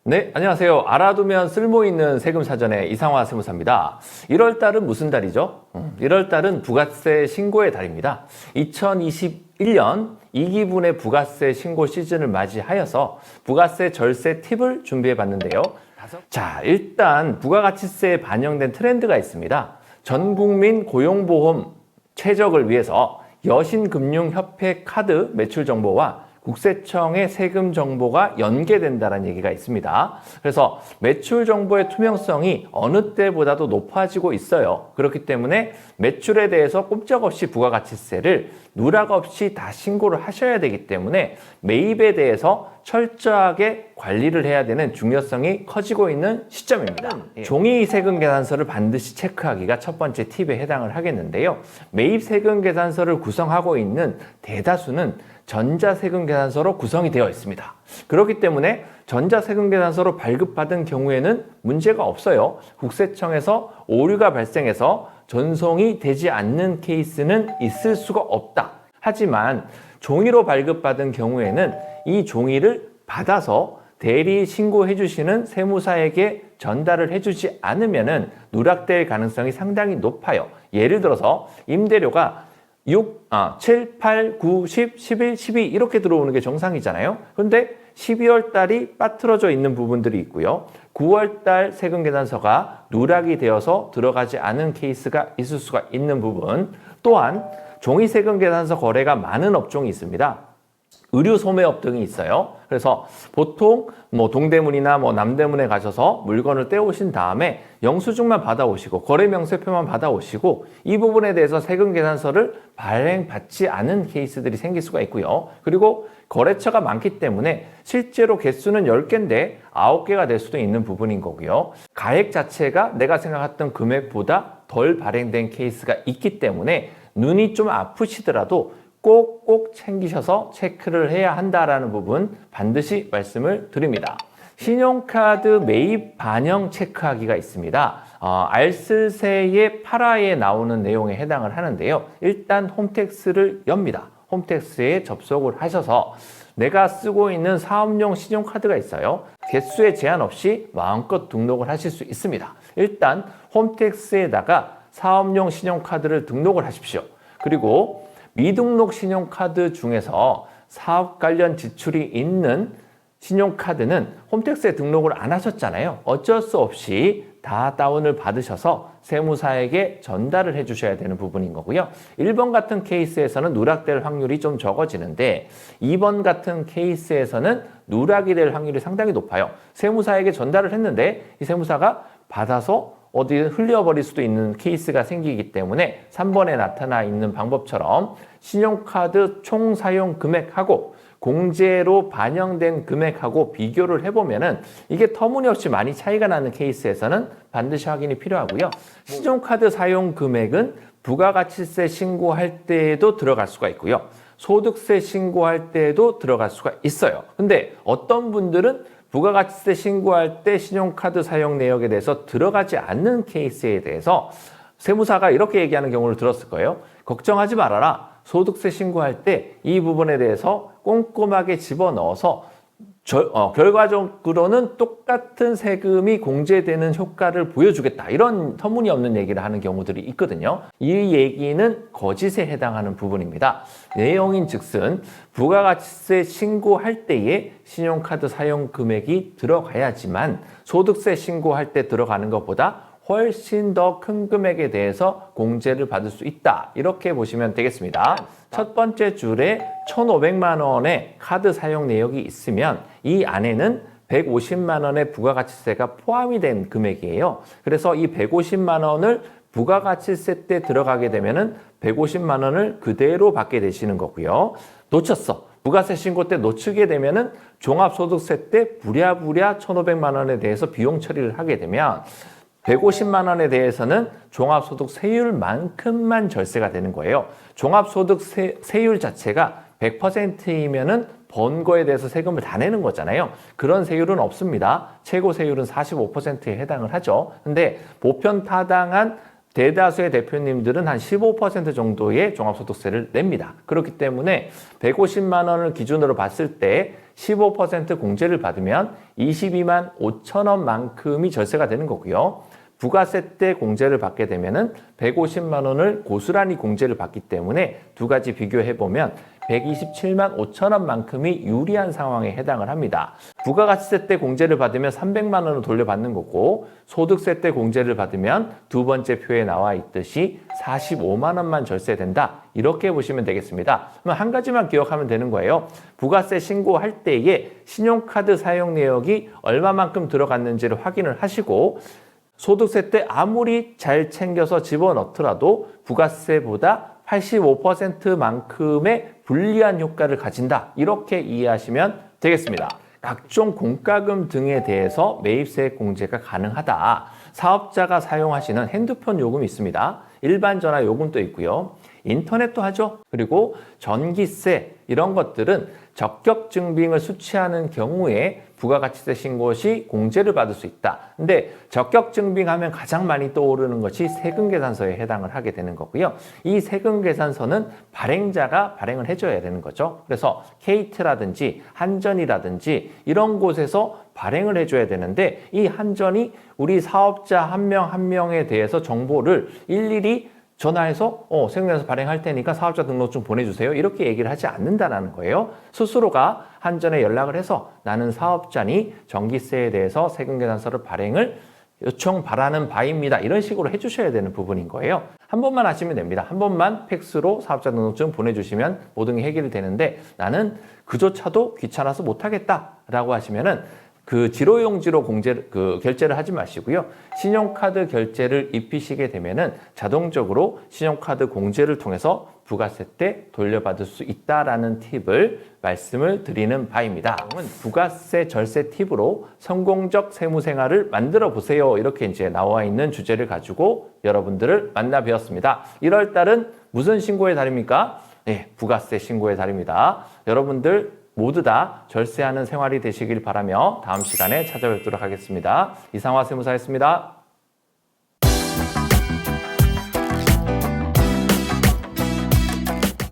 네, 안녕하세요. 알아두면 쓸모있는 세금 사전의 이상화 세무사입니다. 1월 달은 무슨 달이죠? 1월 달은 부가세 신고의 달입니다. 2021년 2기분의 부가세 신고 시즌을 맞이하여서 부가세 절세 팁을 준비해 봤는데요. 자, 일단 부가가치세에 반영된 트렌드가 있습니다. 전 국민 고용보험 최적을 위해서 여신금융협회 카드 매출 정보와 국세청의 세금 정보가 연계된다는 얘기가 있습니다. 그래서 매출 정보의 투명성이 어느 때보다도 높아지고 있어요. 그렇기 때문에 매출에 대해서 꼼짝없이 부가가치세를 누락 없이 다 신고를 하셔야 되기 때문에 매입에 대해서 철저하게 관리를 해야 되는 중요성이 커지고 있는 시점입니다. 종이 세금 계산서를 반드시 체크하기가 첫 번째 팁에 해당을 하겠는데요. 매입 세금 계산서를 구성하고 있는 대다수는 전자세금 계산서로 구성이 되어 있습니다. 그렇기 때문에 전자세금 계산서로 발급받은 경우에는 문제가 없어요. 국세청에서 오류가 발생해서 전송이 되지 않는 케이스는 있을 수가 없다. 하지만 종이로 발급받은 경우에는 이 종이를 받아서 대리 신고해 주시는 세무사에게 전달을 해주지 않으면 누락될 가능성이 상당히 높아요. 예를 들어서 임대료가 7, 8, 9, 10, 11, 12 이렇게 들어오는 게 정상이잖아요. 그런데 12월 달이 빠트러져 있는 부분들이 있고요. 9월 달 세금 계산서가 누락이 되어서 들어가지 않은 케이스가 있을 수가 있는 부분. 또한 종이 세금 계산서 거래가 많은 업종이 있습니다. 의류 소매업 등이 있어요. 그래서 보통 동대문이나 남대문에 가셔서 물건을 떼오신 다음에 영수증만 받아오시고 거래 명세표만 받아오시고 이 부분에 대해서 세금 계산서를 발행받지 않은 케이스들이 생길 수가 있고요. 그리고 거래처가 많기 때문에 실제로 개수는 10개인데 9개가 될 수도 있는 부분인 거고요. 가액 자체가 내가 생각했던 금액보다 덜 발행된 케이스가 있기 때문에 눈이 좀 아프시더라도 꼭꼭 챙기셔서 체크를 해야 한다라는 부분 반드시 말씀을 드립니다. 신용카드 매입 반영 체크하기가 있습니다. 알쓸세의 8화에 나오는 내용에 해당을 하는데요. 일단 홈택스를 엽니다. 홈택스에 접속을 하셔서 내가 쓰고 있는 사업용 신용카드가 있어요. 개수에 제한 없이 마음껏 등록을 하실 수 있습니다. 일단 홈택스에다가 사업용 신용카드를 등록을 하십시오. 그리고 미등록 신용카드 중에서 사업 관련 지출이 있는 신용카드는 홈택스에 등록을 안 하셨잖아요. 어쩔 수 없이 다 다운을 받으셔서 세무사에게 전달을 해주셔야 되는 부분인 거고요. 1번 같은 케이스에서는 누락될 확률이 좀 적어지는데 2번 같은 케이스에서는 누락이 될 확률이 상당히 높아요. 세무사에게 전달을 했는데 이 세무사가 받아서 어디에 흘려버릴 수도 있는 케이스가 생기기 때문에 3번에 나타나 있는 방법처럼 신용카드 총 사용 금액하고 공제로 반영된 금액하고 비교를 해보면은 이게 터무니없이 많이 차이가 나는 케이스에서는 반드시 확인이 필요하고요. 신용카드 사용 금액은 부가가치세 신고할 때에도 들어갈 수가 있고요. 소득세 신고할 때에도 들어갈 수가 있어요. 근데 어떤 분들은 부가가치세 신고할 때 신용카드 사용 내역에 대해서 들어가지 않는 케이스에 대해서 세무사가 이렇게 얘기하는 경우를 들었을 거예요. 걱정하지 말아라. 소득세 신고할 때 이 부분에 대해서 꼼꼼하게 집어넣어서 결과적으로는 똑같은 세금이 공제되는 효과를 보여주겠다. 이런 터무니없는 얘기를 하는 경우들이 있거든요. 이 얘기는 거짓에 해당하는 부분입니다. 내용인 즉슨 부가가치세 신고할 때에 신용카드 사용 금액이 들어가야지만 소득세 신고할 때 들어가는 것보다 훨씬 더 큰 금액에 대해서 공제를 받을 수 있다. 이렇게 보시면 되겠습니다. 첫 번째 줄에 1,500만 원의 카드 사용 내역이 있으면 이 안에는 150만 원의 부가가치세가 포함이 된 금액이에요. 그래서 이 150만 원을 부가가치세 때 들어가게 되면은 150만 원을 그대로 받게 되시는 거고요. 놓쳤어. 부가세 신고 때 놓치게 되면은 종합소득세 때 부랴부랴 1,500만 원에 대해서 비용 처리를 하게 되면 150만 원에 대해서는 종합소득 세율만큼만 절세가 되는 거예요. 종합소득 세율 자체가 100%이면은 번 거에 대해서 세금을 다 내는 거잖아요. 그런 세율은 없습니다. 최고 세율은 45%에 해당을 하죠. 근데 보편타당한 대다수의 대표님들은 한 15% 정도의 종합소득세를 냅니다. 그렇기 때문에 150만 원을 기준으로 봤을 때 15% 공제를 받으면 22만 5천 원만큼이 절세가 되는 거고요. 부가세 때 공제를 받게 되면은 150만 원을 고스란히 공제를 받기 때문에 두 가지 비교해 보면 127만 5천 원만큼이 유리한 상황에 해당을 합니다. 부가가치세 때 공제를 받으면 300만 원을 돌려받는 거고 소득세 때 공제를 받으면 두 번째 표에 나와 있듯이 45만 원만 절세된다. 이렇게 보시면 되겠습니다. 그럼 한 가지만 기억하면 되는 거예요. 부가세 신고할 때에 신용카드 사용 내역이 얼마만큼 들어갔는지를 확인을 하시고 소득세 때 아무리 잘 챙겨서 집어넣더라도 부가세보다 85%만큼의 불리한 효과를 가진다. 이렇게 이해하시면 되겠습니다. 각종 공과금 등에 대해서 매입세 공제가 가능하다. 사업자가 사용하시는 핸드폰 요금이 있습니다. 일반 전화 요금도 있고요. 인터넷도 하죠. 그리고 전기세 이런 것들은 적격 증빙을 수취하는 경우에 부가가치세 신고 시 공제를 받을 수 있다. 근데 적격 증빙하면 가장 많이 떠오르는 것이 세금계산서에 해당을 하게 되는 거고요. 이 세금계산서는 발행자가 발행을 해줘야 되는 거죠. 그래서 KT라든지 한전이라든지 이런 곳에서 발행을 해줘야 되는데 이 한전이 우리 사업자 한 명 한 명에 대해서 정보를 일일이 전화해서 세금계산서 발행할 테니까 사업자 등록증 보내주세요. 이렇게 얘기를 하지 않는다는 거예요. 스스로가 한전에 연락을 해서 나는 사업자니 전기세에 대해서 세금계산서를 발행을 요청 바라는 바입니다. 이런 식으로 해주셔야 되는 부분인 거예요. 한 번만 하시면 됩니다. 한 번만 팩스로 사업자 등록증 보내주시면 모든 게 해결이 되는데 나는 그조차도 귀찮아서 못하겠다라고 하시면은 그 지로용지로 결제를 하지 마시고요. 신용카드 결제를 입히시게 되면은 자동적으로 신용카드 공제를 통해서 부가세 때 돌려받을 수 있다라는 팁을 말씀을 드리는 바입니다. 부가세 절세 팁으로 성공적 세무생활을 만들어 보세요. 이렇게 이제 나와 있는 주제를 가지고 여러분들을 만나 뵈었습니다. 1월 달은 무슨 신고의 달입니까? 네, 부가세 신고의 달입니다. 여러분들 모두 다 절세하는 생활이 되시길 바라며 다음 시간에 찾아뵙도록 하겠습니다. 이상화 세무사였습니다.